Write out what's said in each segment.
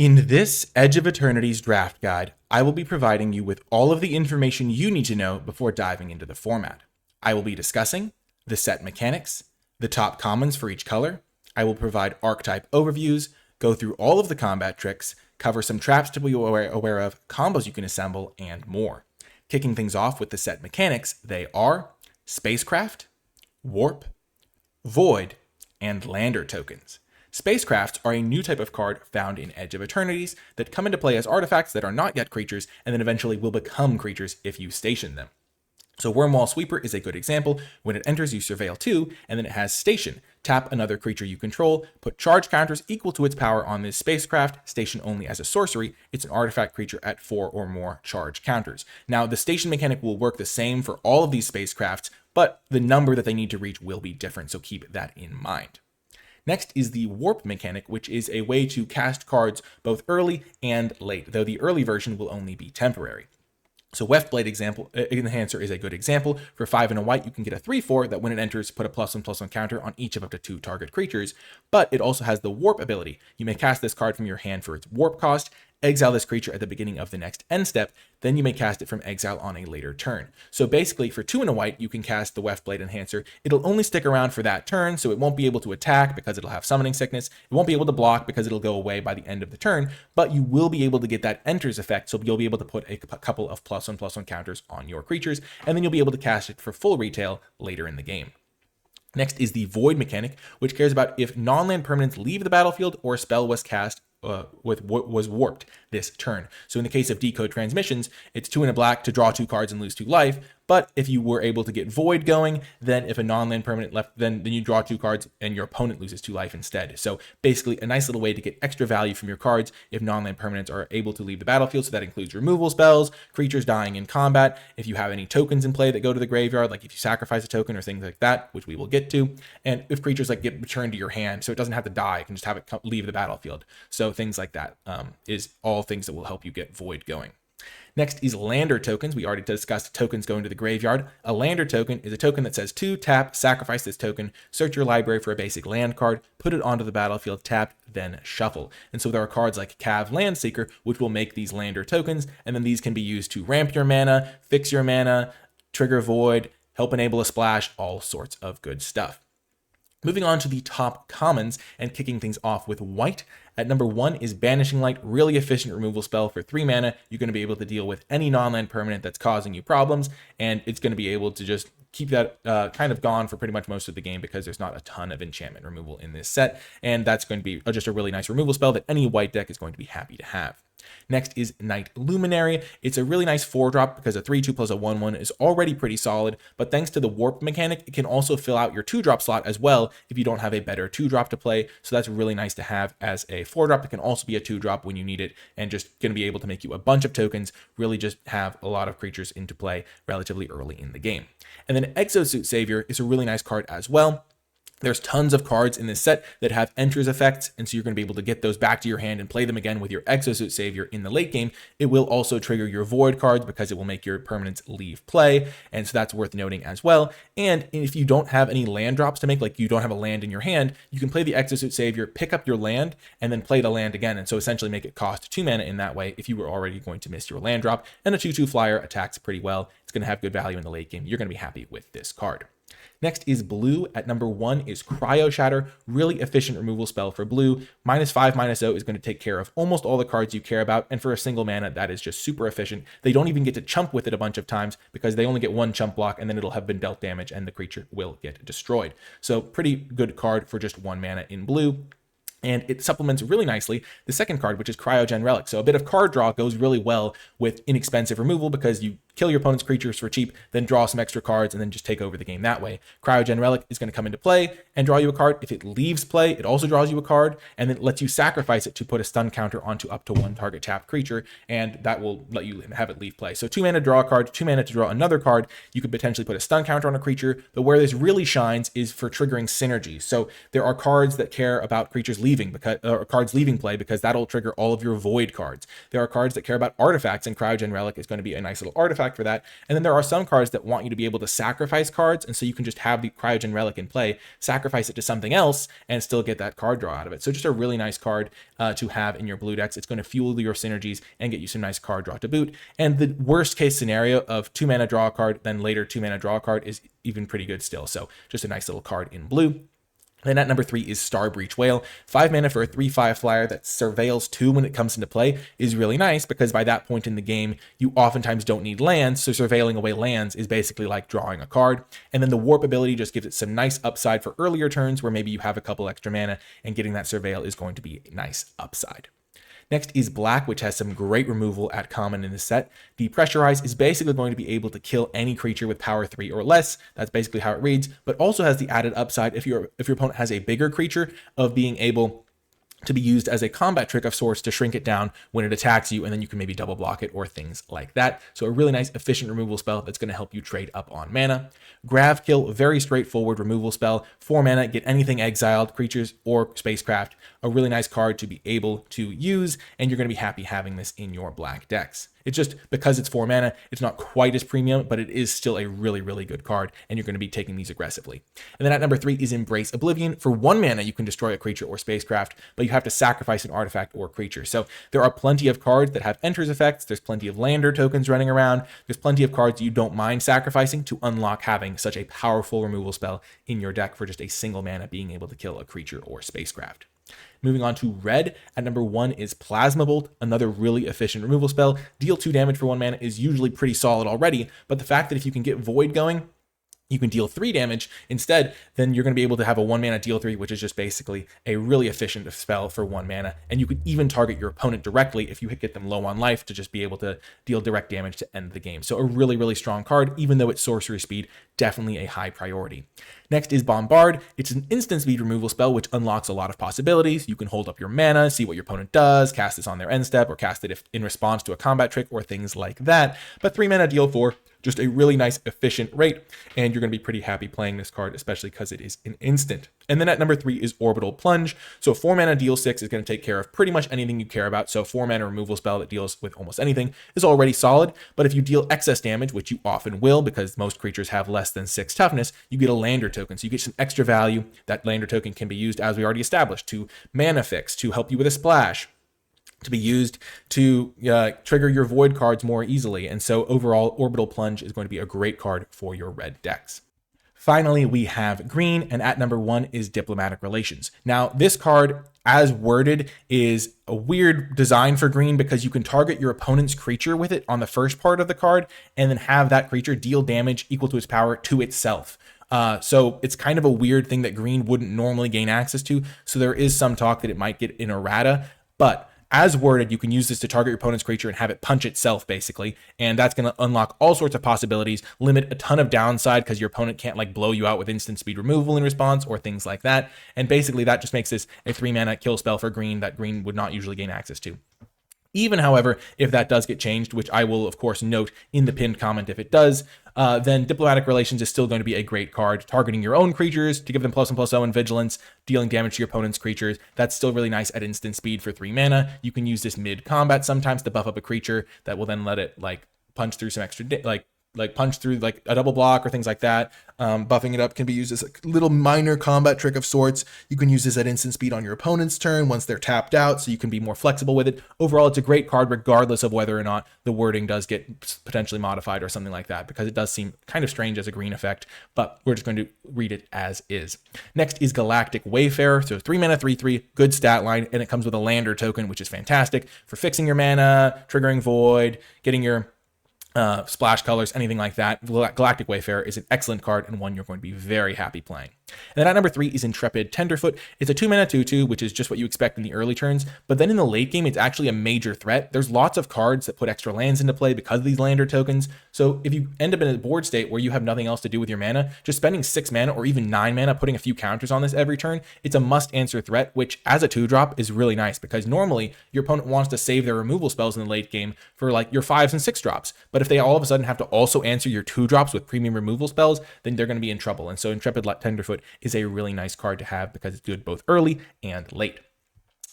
In this Edge of Eternities draft guide, I will be providing you with all of the information you need to know before diving into the format. I will be discussing the set mechanics, the top commons for each color. I will provide archetype overviews, go through all of the combat tricks, cover some traps to be aware of, combos you can assemble, and more. Kicking things off with the set mechanics, they are Spacecraft, Warp, Void, and Lander tokens. Spacecrafts are a new type of card found in Edge of Eternities that come into play as artifacts that are not yet creatures and then eventually will become creatures if you station them. So Wormwall Sweeper is a good example. When it enters, you surveil 2, and then it has Station. Tap another creature you control, put charge counters equal to its power on this spacecraft, station only as a sorcery. It's an artifact creature at 4 or more charge counters. Now, the station mechanic will work the same for all of these spacecrafts, but the number that they need to reach will be different, so keep that in mind. Next is the Warp mechanic, which is a way to cast cards both early and late, though the early version will only be temporary. So Weftblade Enhancer is a good example. For 5 and a white, you can get a 3/4 that when it enters, put a +1/+1 counter on each of up to 2 target creatures, but it also has the Warp ability. You may cast this card from your hand for its Warp cost, exile this creature at the beginning of the next end step, then you may cast it from exile on a later turn. So basically, for 2 and a white, you can cast the Weftblade Enhancer. It'll only stick around for that turn, so it won't be able to attack because it'll have summoning sickness. It won't be able to block because it'll go away by the end of the turn, but you will be able to get that enters effect, so you'll be able to put a couple of +1/+1 counters on your creatures, and then you'll be able to cast it for full retail later in the game. Next is the Void mechanic, which cares about if non-land permanents leave the battlefield or a spell was cast was warped this turn. So in the case of Decode Transmissions, it's 2 and a black to draw 2 cards and lose 2 life. But if you were able to get Void going, then if a non-land permanent left, then you draw 2 cards and your opponent loses 2 life instead. So basically a nice little way to get extra value from your cards if non-land permanents are able to leave the battlefield. So that includes removal spells, creatures dying in combat, if you have any tokens in play that go to the graveyard, like if you sacrifice a token or things like that, which we will get to, and if creatures like get returned to your hand, so it doesn't have to die, you can just have it leave the battlefield. So things like that is all things that will help you get Void going. Next is Lander tokens. We already discussed tokens going to the graveyard. A Lander token is a token that says 2, tap, sacrifice this token, search your library for a basic land card, put it onto the battlefield, tapped, then shuffle. And so there are cards like Cav Landseeker, which will make these Lander tokens, and then these can be used to ramp your mana, fix your mana, trigger Void, help enable a splash, all sorts of good stuff. Moving on to the top commons and kicking things off with white. At number 1 is Banishing Light, really efficient removal spell for 3 mana. You're going to be able to deal with any non-land permanent that's causing you problems, and it's going to be able to just keep that kind of gone for pretty much most of the game because there's not a ton of enchantment removal in this set, and that's going to be just a really nice removal spell that any white deck is going to be happy to have. Next is Night Luminary. It's a really nice 4-drop because a 3/2 plus a 1/1 is already pretty solid, but thanks to the Warp mechanic, it can also fill out your 2-drop slot as well if you don't have a better 2-drop to play, so that's really nice to have as a 4-drop. It can also be a 2-drop when you need it, and just going to be able to make you a bunch of tokens, really just have a lot of creatures into play relatively early in the game. And then Exosuit Savior is a really nice card as well. There's tons of cards in this set that have enters effects, and so you're going to be able to get those back to your hand and play them again with your Exosuit Savior in the late game. It will also trigger your Void cards because it will make your permanents leave play, and so that's worth noting as well. And if you don't have any land drops to make, like you don't have a land in your hand, you can play the Exosuit Savior, pick up your land, and then play the land again, and so essentially make it cost 2 mana in that way if you were already going to miss your land drop. And a 2/2 flyer attacks pretty well. It's going to have good value in the late game. You're going to be happy with this card. Next is blue. At number 1 is Cryo Shatter, really efficient removal spell for blue. -5/-0 is going to take care of almost all the cards you care about, and for a single mana, that is just super efficient. They don't even get to chump with it a bunch of times because they only get 1 chump block, and then it'll have been dealt damage, and the creature will get destroyed. So pretty good card for just 1 mana in blue. And it supplements really nicely the second card, which is Cryogen Relic. So a bit of card draw goes really well with inexpensive removal because you kill your opponent's creatures for cheap, then draw some extra cards, and then just take over the game that way. Cryogen Relic is going to come into play and draw you a card. If it leaves play, it also draws you a card, and then lets you sacrifice it to put a stun counter onto up to 1 target tapped creature, and that will let you have it leave play. So 2 mana to draw a card, 2 mana to draw another card. You could potentially put a stun counter on a creature, but where this really shines is for triggering synergy. So there are cards that care about creatures leaving cards leaving play because that'll trigger all of your Void cards. There are cards that care about artifacts, and Cryogen Relic is going to be a nice little artifact artifact for that. And then there are some cards that want you to be able to sacrifice cards, and so you can just have the Cryogen Relic in play, sacrifice it to something else, and still get that card draw out of it. So just a really nice card to have in your blue decks. It's going to fuel your synergies and get you some nice card draw to boot. And the worst case scenario of 2 mana draw a card, then later 2 mana draw a card is even pretty good still. So just a nice little card in blue. Then at number 3 is Starbreach Whale. 5 mana for a 3/5 flyer that surveils 2 when it comes into play is really nice, because by that point in the game, you oftentimes don't need lands, so surveilling away lands is basically like drawing a card. And then the warp ability just gives it some nice upside for earlier turns where maybe you have a couple extra mana, and getting that surveil is going to be a nice upside. Next is Black, which has some great removal at common in this set. Depressurize is basically going to be able to kill any creature with power 3 or less. That's basically how it reads, but also has the added upside if your opponent has a bigger creature of being able to be used as a combat trick of sorts to shrink it down when it attacks you, and then you can maybe double block it or things like that. So a really nice efficient removal spell that's going to help you trade up on mana. Gravkill, very straightforward removal spell. 4 mana, get anything exiled, creatures or spacecraft. A really nice card to be able to use, and you're going to be happy having this in your black decks. It's just because it's 4 mana, it's not quite as premium, but it is still a really, really good card, and you're going to be taking these aggressively. And then at number 3 is Embrace Oblivion. For 1 mana, you can destroy a creature or spacecraft, but you have to sacrifice an artifact or creature. So there are plenty of cards that have Enters effects. There's plenty of Lander tokens running around. There's plenty of cards you don't mind sacrificing to unlock having such a powerful removal spell in your deck for just a single mana being able to kill a creature or spacecraft. Moving on to red, at number 1 is Plasma Bolt, another really efficient removal spell. Deal 2 damage for 1 mana is usually pretty solid already, but the fact that if you can get Void going, you can deal 3 damage instead, then you're going to be able to have a 1 mana deal 3, which is just basically a really efficient spell for 1 mana. And you could even target your opponent directly if you get them low on life to just be able to deal direct damage to end the game. So a really, really strong card, even though it's sorcery speed, definitely a high priority. Next is Bombard. It's an instant speed removal spell, which unlocks a lot of possibilities. You can hold up your mana, see what your opponent does, cast this on their end step, or cast it in response to a combat trick or things like that. But 3 mana deal 4, just a really nice efficient rate, and you're going to be pretty happy playing this card, especially because it is an instant. And then at number 3 is Orbital Plunge. So 4 mana deal 6 is going to take care of pretty much anything you care about. So 4 mana removal spell that deals with almost anything is already solid. But if you deal excess damage, which you often will because most creatures have less than 6 toughness, you get a Lander token. So you get some extra value. That Lander token can be used, as we already established, to mana fix, to help you with a splash, to be used to trigger your void cards more easily. And so overall, Orbital Plunge is going to be a great card for your red decks. Finally, we have green, and at number 1 is Diplomatic Relations. Now, this card, as worded, is a weird design for green because you can target your opponent's creature with it on the first part of the card, and then have that creature deal damage equal to its power to itself. So it's kind of a weird thing that green wouldn't normally gain access to. So there is some talk that it might get in errata, but as worded, you can use this to target your opponent's creature and have it punch itself, basically. And that's going to unlock all sorts of possibilities, limit a ton of downside because your opponent can't like blow you out with instant speed removal in response or things like that. And basically that just makes this a 3 mana kill spell for green that green would not usually gain access to. Even, however, if that does get changed, which I will, of course, note in the pinned comment if it does, then Diplomatic Relations is still going to be a great card, targeting your own creatures to give them +1/+0 and vigilance, dealing damage to your opponent's creatures. That's still really nice at instant speed for 3 mana. You can use this mid-combat sometimes to buff up a creature that will then let it like punch through some extra, like punch through like a double block or things like that. Buffing it up can be used as a little minor combat trick of sorts. You can use this at instant speed on your opponent's turn once they're tapped out, so you can be more flexible with it. Overall, it's a great card regardless of whether or not the wording does get potentially modified or something like that, because it does seem kind of strange as a green effect, but we're just going to read it as is. Next is Galactic Wayfarer. So 3 mana, 3/3, good stat line, and it comes with a Lander token, which is fantastic for fixing your mana, triggering Void, getting your splash colors, anything like that. Galactic Wayfarer is an excellent card and one you're going to be very happy playing. And then at number 3 is Intrepid Tenderfoot. It's a 2 mana 2/2, which is just what you expect in the early turns, but then in the late game, it's actually a major threat. There's lots of cards that put extra lands into play because of these Lander tokens. So if you end up in a board state where you have nothing else to do with your mana, just spending 6 mana or even 9 mana, putting a few counters on this every turn, it's a must-answer threat, which as a 2-drop is really nice because normally your opponent wants to save their removal spells in the late game for like your 5s and 6 drops. But if they all of a sudden have to also answer your 2-drops with premium removal spells, then they're going to be in trouble. And so Intrepid Tenderfoot is a really nice card to have because it's good both early and late.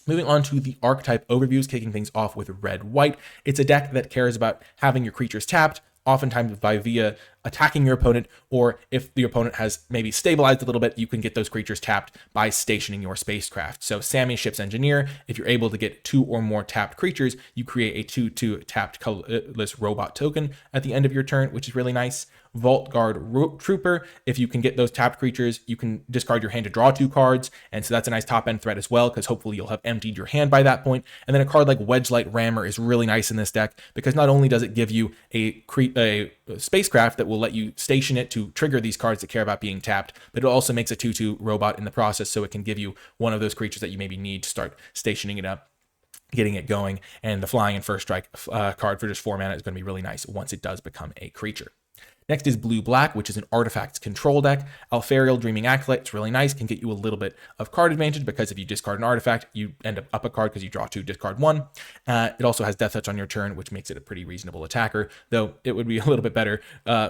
Moving on to the archetype overviews, kicking things off with red-white. It's a deck that cares about having your creatures tapped, oftentimes via attacking your opponent, or if the opponent has maybe stabilized a little bit, you can get those creatures tapped by stationing your spacecraft. So Sammy, Ship's Engineer, if you're able to get 2 or more tapped creatures, you create a 2/2 tapped colorless robot token at the end of your turn, which is really nice. Vault Guard Trooper, if you can get those tapped creatures, you can discard your hand to draw 2 cards, and so that's a nice top end threat as well, because hopefully you'll have emptied your hand by that point. And then a card like Wedgelight Rammer is really nice in this deck, because not only does it give you a spacecraft that will let you station it to trigger these cards that care about being tapped, but it also makes a 2/2 robot in the process, so it can give you one of those creatures that you maybe need to start stationing it up, getting it going. And the Flying and First Strike card for just 4 mana is going to be really nice once it does become a creature. Next is Blue-Black, which is an artifacts control deck. Alfariel Dreaming Acolyte, it's really nice, can get you a little bit of card advantage, because if you discard an artifact, you end up a card because you draw 2, discard 1. It also has Death Touch on your turn, which makes it a pretty reasonable attacker, though it would be a little bit better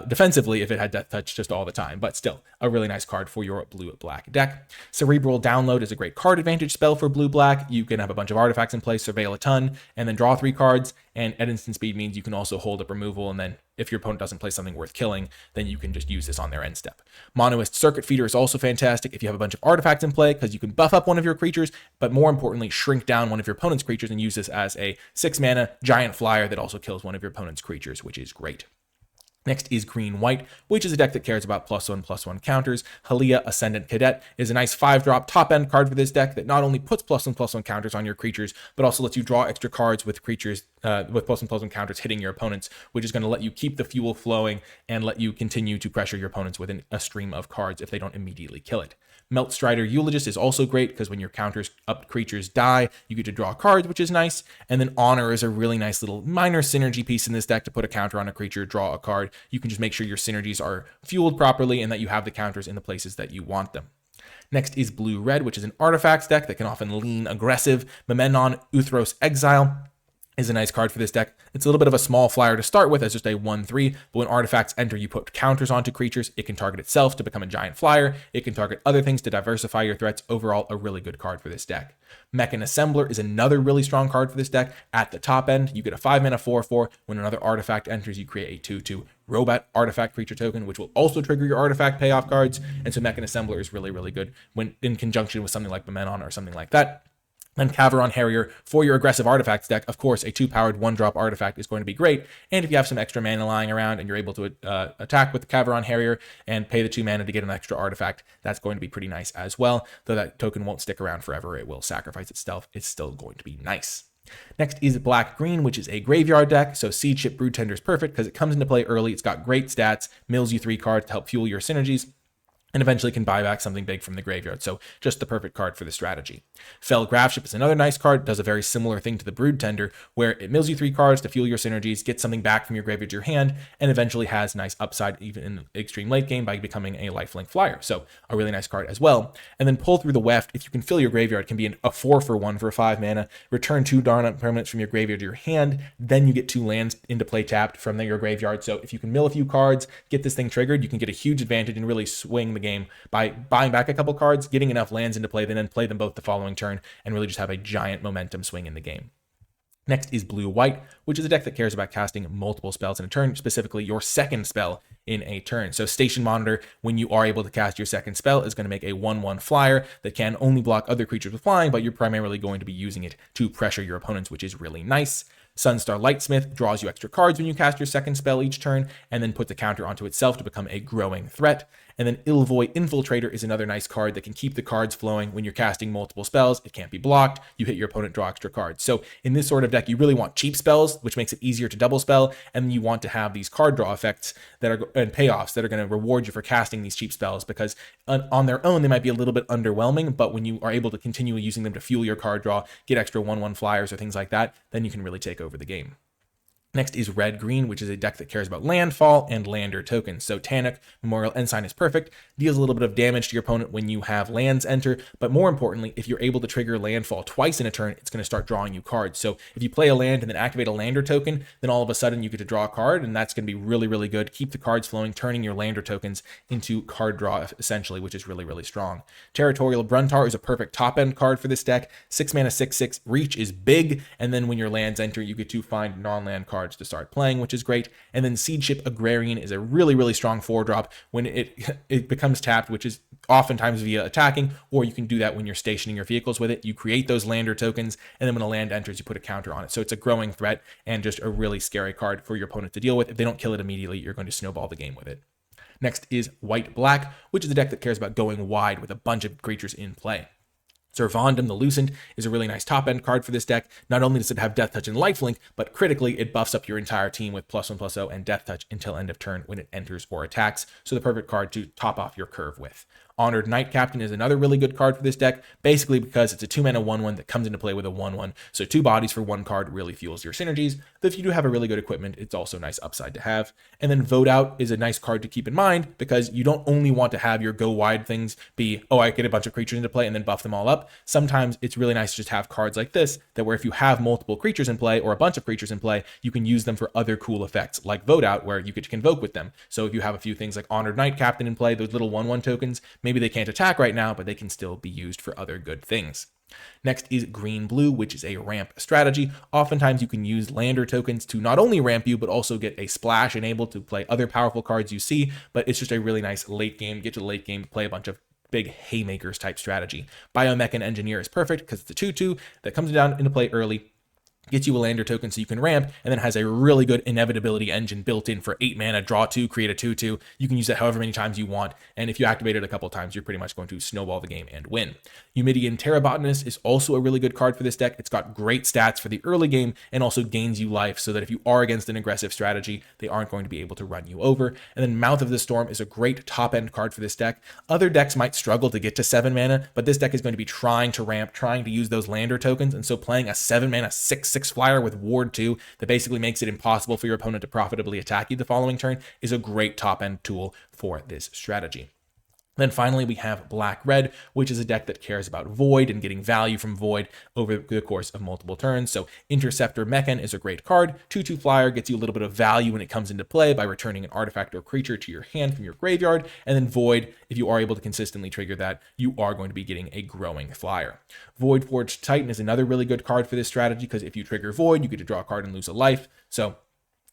defensively if it had Death Touch just all the time, but still a really nice card for your Blue-Black deck. Cerebral Download is a great card advantage spell for Blue-Black. You can have a bunch of artifacts in play, surveil a ton, and then draw 3 cards, and at instant speed means you can also hold up removal, and then if your opponent doesn't play something worth killing, then you can just use this on their end step. Monoist Circuit Feeder is also fantastic if you have a bunch of artifacts in play, because you can buff up one of your creatures, but more importantly, shrink down one of your opponent's creatures and use this as a 6 mana giant flyer that also kills one of your opponent's creatures, which is great. Next is Green-White, which is a deck that cares about +1/+1 counters. Halia Ascendant Cadet is a nice 5-drop top-end card for this deck that not only puts +1/+1 counters on your creatures, but also lets you draw extra cards with creatures with +1/+1 counters hitting your opponents, which is going to let you keep the fuel flowing and let you continue to pressure your opponents with a stream of cards if they don't immediately kill it. Meltstrider Eulogist is also great, because when your counters up creatures die, you get to draw cards, which is nice. And then Honor is a really nice little minor synergy piece in this deck to put a counter on a creature, draw a card. You can just make sure your synergies are fueled properly and that you have the counters in the places that you want them. Next is Blue-Red, which is an artifacts deck that can often lean aggressive. Memnon Uthros Exile is a nice card for this deck. It's a little bit of a small flyer to start with as just a 1/3, but when artifacts enter, you put counters onto creatures. It can target itself to become a giant flyer. It can target other things to diversify your threats. Overall, a really good card for this deck. Mechan Assembler is another really strong card for this deck. At the top end, you get a 5 mana 4/4. When another artifact enters, you create a 2/2 robot artifact creature token, which will also trigger your artifact payoff cards. And so Mechan Assembler is really, really good when in conjunction with something like Memnon or something like that. Then Caveron Harrier for your aggressive artifacts deck. Of course, a 2-powered 1-drop artifact is going to be great. And if you have some extra mana lying around and you're able to attack with the Caveron Harrier and pay the 2 mana to get an extra artifact, that's going to be pretty nice as well. Though that token won't stick around forever, it will sacrifice itself. It's still going to be nice. Next is Black-Green, which is a graveyard deck. So Seed Ship Broodtender is perfect because it comes into play early. It's got great stats, mills you 3 cards to help fuel your synergies, and eventually can buy back something big from the graveyard. So just the perfect card for the strategy. Fell Grafship is another nice card. It does a very similar thing to the Broodtender, where it mills you 3 cards to fuel your synergies, get something back from your graveyard to your hand, and eventually has nice upside even in the extreme late game by becoming a lifelink flyer. So a really nice card as well. And then Pull Through the Weft, if you can fill your graveyard, can be a 4/1 for 5 mana. Return 2 Darnut permanents from your graveyard to your hand. Then you get 2 lands into play tapped from your graveyard. So if you can mill a few cards, get this thing triggered, you can get a huge advantage and really swing the game by buying back a couple cards, getting enough lands into play, then play them both the following turn, and really just have a giant momentum swing in the game. Next is Blue-White, which is a deck that cares about casting multiple spells in a turn, specifically your second spell in a turn. So Station Monitor, when you are able to cast your second spell, is going to make a 1/1 flyer that can only block other creatures with flying, but you're primarily going to be using it to pressure your opponents, which is really nice. Sunstar Lightsmith draws you extra cards when you cast your second spell each turn, and then puts a counter onto itself to become a growing threat. And then Ilvoy Infiltrator is another nice card that can keep the cards flowing when you're casting multiple spells. It can't be blocked. You hit your opponent, draw extra cards. So in this sort of deck, you really want cheap spells, which makes it easier to double spell, and you want to have these card draw effects that are and payoffs that are going to reward you for casting these cheap spells, because on their own, they might be a little bit underwhelming, but when you are able to continue using them to fuel your card draw, get extra 1/1 flyers or things like that, then you can really take over the game. Next is Red-Green, which is a deck that cares about landfall and lander tokens. So Tanic Memorial Ensign is perfect, deals a little bit of damage to your opponent when you have lands enter, but more importantly, if you're able to trigger landfall twice in a turn, it's going to start drawing you cards. So if you play a land and then activate a lander token, then all of a sudden you get to draw a card, and that's going to be really, really good. Keep the cards flowing, turning your lander tokens into card draw essentially, which is really, really strong. Territorial Bruntar is a perfect top-end card for this deck. 6 mana, 6/6, reach is big, and then when your lands enter, you get to find non-land cards cards to start playing, which is great. And then Siege Ship Agrarian is a really, really strong 4-drop when it becomes tapped, which is oftentimes via attacking, or you can do that when you're stationing your vehicles with it. You create those lander tokens, and then when a land enters, you put a counter on it. So it's a growing threat and just a really scary card for your opponent to deal with. If they don't kill it immediately, you're going to snowball the game with it. Next is White-Black, which is a deck that cares about going wide with a bunch of creatures in play. Servandum the Lucent is a really nice top-end card for this deck. Not only does it have Death Touch and Lifelink, but critically, it buffs up your entire team with +1/+0 and Death Touch until end of turn when it enters or attacks, so the perfect card to top off your curve with. Honored Knight Captain is another really good card for this deck, basically because it's a 2-mana 1/1 that comes into play with a 1/1, so 2 bodies for 1 card really fuels your synergies. But if you do have a really good equipment, it's also a nice upside to have. And then Vote Out is a nice card to keep in mind, because you don't only want to have your go wide things be, oh, I get a bunch of creatures into play and then buff them all up. Sometimes it's really nice to just have cards like this, that where if you have multiple creatures in play or a bunch of creatures in play, you can use them for other cool effects, like Vote Out, where you could convoke with them. So if you have a few things like Honored Knight Captain in play, those little 1/1 tokens, maybe they can't attack right now, but they can still be used for other good things. Next is Green-Blue, which is a ramp strategy. Oftentimes you can use lander tokens to not only ramp you, but also get a splash enabled to play other powerful cards you see, but it's just a really nice late game, get to the late game, play a bunch of big haymakers type strategy. Biomechan Engineer is perfect because it's a 2/2 that comes down into play early, gets you a lander token so you can ramp, and then has a really good inevitability engine built in for 8 mana, draw 2, create a 2/2. You can use that however many times you want, and if you activate it a couple times, you're pretty much going to snowball the game and win. Eumidian Terrabotanist is also a really good card for this deck. It's got great stats for the early game and also gains you life, so that if you are against an aggressive strategy, they aren't going to be able to run you over. And then Mouth of the Storm is a great top-end card for this deck. Other decks might struggle to get to 7 mana, but this deck is going to be trying to ramp, trying to use those lander tokens, and so playing a 7 mana 6/6 flyer with Ward 2 that basically makes it impossible for your opponent to profitably attack you the following turn is a great top-end tool for this strategy. Then finally, we have Black-Red, which is a deck that cares about Void and getting value from Void over the course of multiple turns. So Interceptor Mechan is a great card. 2/2 flyer gets you a little bit of value when it comes into play by returning an artifact or creature to your hand from your graveyard. And then Void, if you are able to consistently trigger that, you are going to be getting a growing flyer. Voidforged Titan is another really good card for this strategy, because if you trigger Void, you get to draw a card and lose a life. So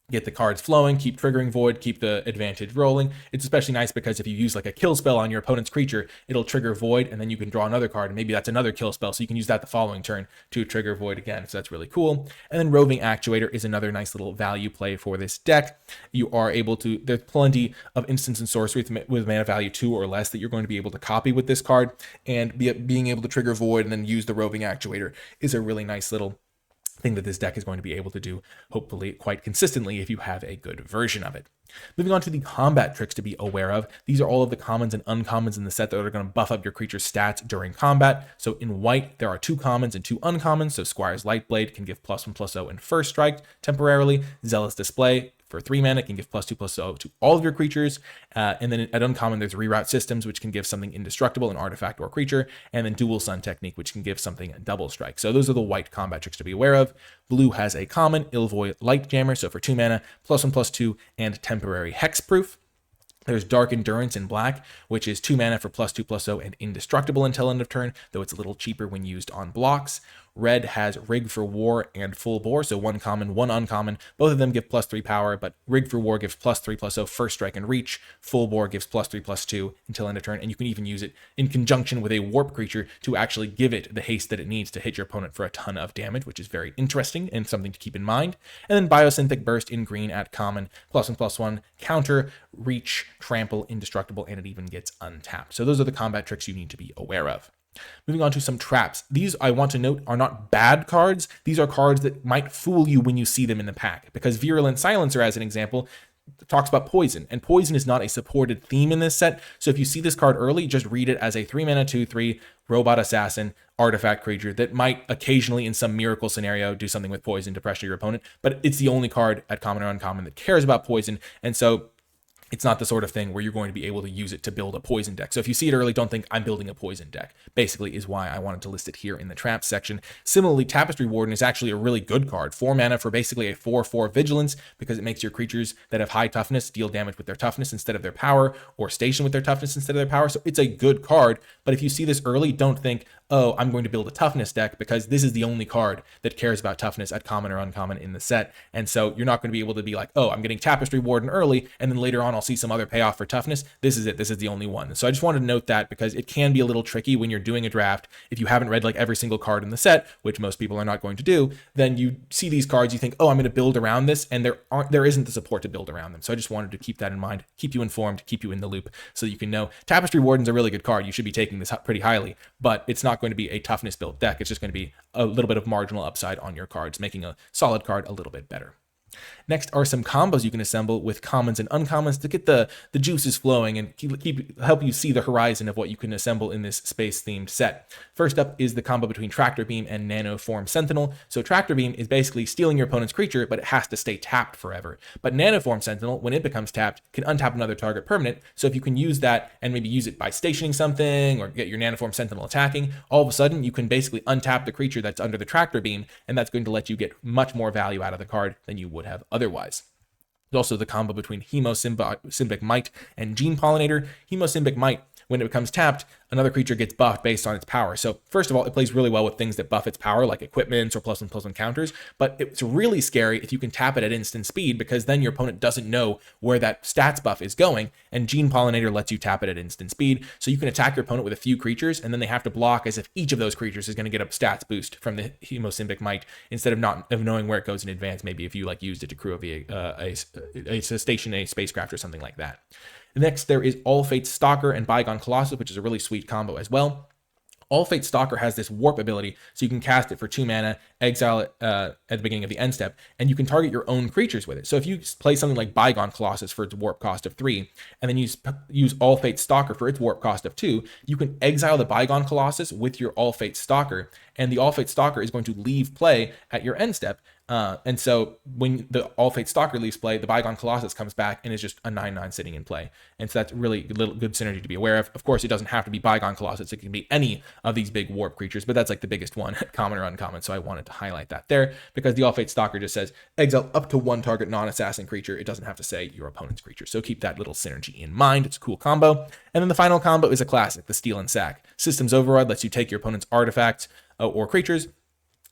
get the cards flowing, keep triggering Void, keep the advantage rolling. It's especially nice because if you use like a kill spell on your opponent's creature, it'll trigger Void, and then you can draw another card, and maybe that's another kill spell, so you can use that the following turn to trigger Void again, so that's really cool. And then Roving Actuator is another nice little value play for this deck. You are able to, there's plenty of instants and sorcery with mana value 2 or less that you're going to be able to copy with this card, and being able to trigger Void and then use the Roving Actuator is a really nice little thing that this deck is going to be able to do, hopefully quite consistently, if you have a good version of it. Moving on to the combat tricks to be aware of. These are all of the commons and uncommons in the set that are going to buff up your creature's stats during combat. So in white, there are 2 commons and 2 uncommons. So Squire's Lightblade can give +1/+0 and first strike temporarily. Zealous Display for 3 mana can give +2/+0 to all of your creatures. And then at uncommon, there's Reroute Systems, which can give something indestructible, an artifact or creature. And then Dual Sun Technique, which can give something a double strike. So those are the white combat tricks to be aware of. Blue has a common, Ilvoy Light Jammer. So for 2 mana, +1/+2 and temporary hexproof. There's Dark Endurance in black, which is 2 mana for +2/+0 and indestructible until end of turn, though it's a little cheaper when used on blocks. Red has Rig for War and Full Bore, so 1 common, 1 uncommon. Both of them give +3 power, but Rig for War gives +3/+0 first strike and reach. Full Bore gives +3/+2 until end of turn, and you can even use it in conjunction with a warp creature to actually give it the haste that it needs to hit your opponent for a ton of damage, which is very interesting and something to keep in mind. And then Biosynthetic Burst in green at common, +1/+1, counter, reach, trample, indestructible, and it even gets untapped. So those are the combat tricks you need to be aware of. Moving on to some traps. These, I want to note, are not bad cards. These are cards that might fool you when you see them in the pack, because Virulent Silencer, as an example, talks about poison, and poison is not a supported theme in this set. So if you see this card early, just read it as a 3 mana 2/3 robot assassin artifact creature that might occasionally in some miracle scenario do something with poison to pressure your opponent, but it's the only card at common or uncommon that cares about poison. And so it's not the sort of thing where you're going to be able to use it to build a poison deck. So if you see it early, don't think I'm building a poison deck. Basically is why I wanted to list it here in the traps section. Similarly, Tapestry Warden is actually a really good card. 4 mana for basically a 4/4 vigilance, because it makes your creatures that have high toughness deal damage with their toughness instead of their power, or station with their toughness instead of their power. So it's a good card, but if you see this early, don't think, oh, I'm going to build a toughness deck, because this is the only card that cares about toughness at common or uncommon in the set. And so you're not going to be able to be like, oh, I'm getting Tapestry Warden early, and then later on I'll see some other payoff for toughness. This is it. This is the only one. So I just wanted to note that, because it can be a little tricky when you're doing a draft. If you haven't read like every single card in the set, which most people are not going to do, then you see these cards, you think, oh, I'm going to build around this, and there isn't the support to build around them. So I just wanted to keep that in mind, keep you informed, keep you in the loop, so you can know Tapestry Warden's a really good card. You should be taking this pretty highly, but it's not going to be a toughness built deck. It's just going to be a little bit of marginal upside on your cards, making a solid card a little bit better. Next are some combos you can assemble with commons and uncommons to get the juices flowing and help you see the horizon of what you can assemble in this space-themed set. First up is the combo between Tractor Beam and Nanoform Sentinel. So Tractor Beam is basically stealing your opponent's creature, but it has to stay tapped forever. But Nanoform Sentinel, when it becomes tapped, can untap another target permanent. So if you can use that and maybe use it by stationing something or get your Nanoform Sentinel attacking, all of a sudden you can basically untap the creature that's under the Tractor Beam, and that's going to let you get much more value out of the card than you would have otherwise. There's also the combo between Hemosymbic Might and Gene Pollinator. Hemosymbic Might, when it becomes tapped, another creature gets buffed based on its power. So first of all, it plays really well with things that buff its power, like equipments or +1/+1 counters, but it's really scary if you can tap it at instant speed, because then your opponent doesn't know where that stats buff is going, and Gene Pollinator lets you tap it at instant speed, so you can attack your opponent with a few creatures, and then they have to block as if each of those creatures is going to get a stats boost from the Hemosymbic Might, instead of knowing where it goes in advance, maybe if you like used it to crew a station, a spacecraft, or something like that. Next, there is All Fate's Stalker and Bygone Colossus, which is a really sweet combo as well. All Fate's Stalker has this warp ability, so you can cast it for 2 mana, exile it at the beginning of the end step, and you can target your own creatures with it. So if you play something like Bygone Colossus for its warp cost of 3, and then use All Fate's Stalker for its warp cost of 2, you can exile the Bygone Colossus with your All Fate's Stalker, and the All Fate's Stalker is going to leave play at your end step. And so when the All Fate Stalker leaves play, the Bygone Colossus comes back and is just a 9/9 sitting in play. And so that's really good synergy to be aware of. Of course, it doesn't have to be Bygone Colossus. It can be any of these big warp creatures, but that's like the biggest one, common or uncommon. So I wanted to highlight that there, because the All Fate Stalker just says exile up to 1 target non-assassin creature. It doesn't have to say your opponent's creature. So keep that little synergy in mind. It's a cool combo. And then the final combo is a classic, the Steal and Sack. Systems Override lets you take your opponent's artifacts or creatures,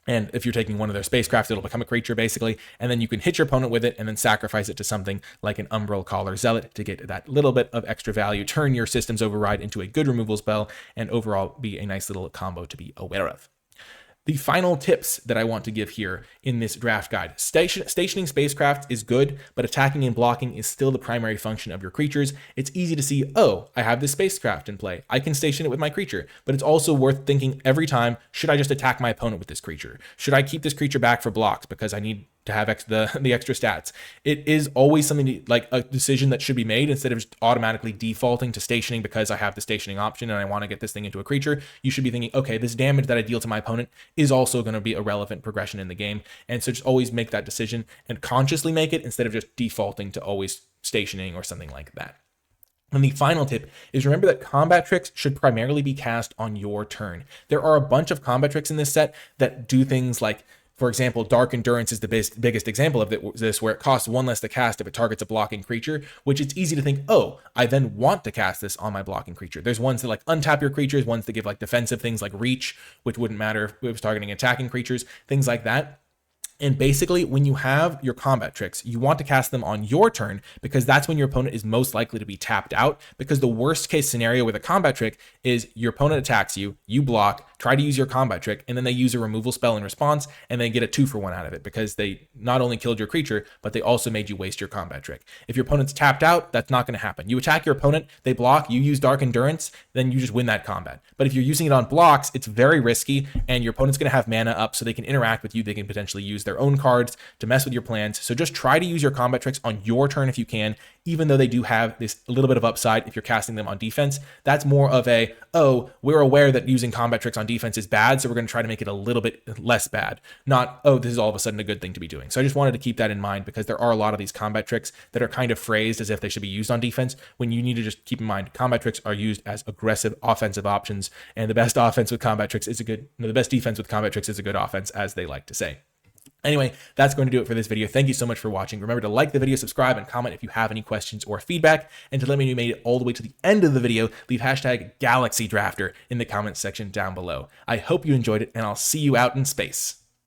and if you're taking one of their spacecraft, it'll become a creature basically, and then you can hit your opponent with it and then sacrifice it to something like an Umbral Collar Zealot to get that little bit of extra value, turn your Systems Override into a good removal spell, and overall be a nice little combo to be aware of. The final tips that I want to give here in this draft guide. Stationing spacecraft is good, but attacking and blocking is still the primary function of your creatures. It's easy to see, oh, I have this spacecraft in play. I can station it with my creature, but it's also worth thinking every time, should I just attack my opponent with this creature? Should I keep this creature back for blocks because I need to have the extra stats? It is always something like a decision that should be made instead of just automatically defaulting to stationing because I have the stationing option and I want to get this thing into a creature. You should be thinking, okay, this damage that I deal to my opponent is also going to be a relevant progression in the game. And so just always make that decision and consciously make it instead of just defaulting to always stationing or something like that. And the final tip is remember that combat tricks should primarily be cast on your turn. There are a bunch of combat tricks in this set that do things like, for example, Dark Endurance is the biggest example of this, where it costs 1 less to cast if it targets a blocking creature, which it's easy to think, oh, I then want to cast this on my blocking creature. There's ones that like untap your creatures, ones that give like defensive things like Reach, which wouldn't matter if it was targeting attacking creatures, things like that. And basically, when you have your combat tricks, you want to cast them on your turn because that's when your opponent is most likely to be tapped out. Because the worst case scenario with a combat trick is your opponent attacks you, you block, try to use your combat trick, and then they use a removal spell in response, and they get a 2-for-1 out of it because they not only killed your creature, but they also made you waste your combat trick. If your opponent's tapped out, that's not going to happen. You attack your opponent, they block, you use Dark Endurance, then you just win that combat. But if you're using it on blocks, it's very risky, and your opponent's going to have mana up so they can interact with you. They can potentially use their own cards to mess with your plans. So just try to use your combat tricks on your turn if you can, even though they do have this little bit of upside if you're casting them on defense. That's more of a, oh, we're aware that using combat tricks on defense defense is bad, so we're going to try to make it a little bit less bad. Not, oh, this is all of a sudden a good thing to be doing. So I just wanted to keep that in mind because there are a lot of these combat tricks that are kind of phrased as if they should be used on defense, when you need to just keep in mind combat tricks are used as aggressive offensive options, and the best offense with combat tricks is the best defense with combat tricks is a good offense, as they like to say. Anyway, that's going to do it for this video. Thank you so much for watching. Remember to like the video, subscribe, and comment if you have any questions or feedback. And to let me know you made it all the way to the end of the video, leave hashtag GalaxyDrafter in the comments section down below. I hope you enjoyed it, and I'll see you out in space.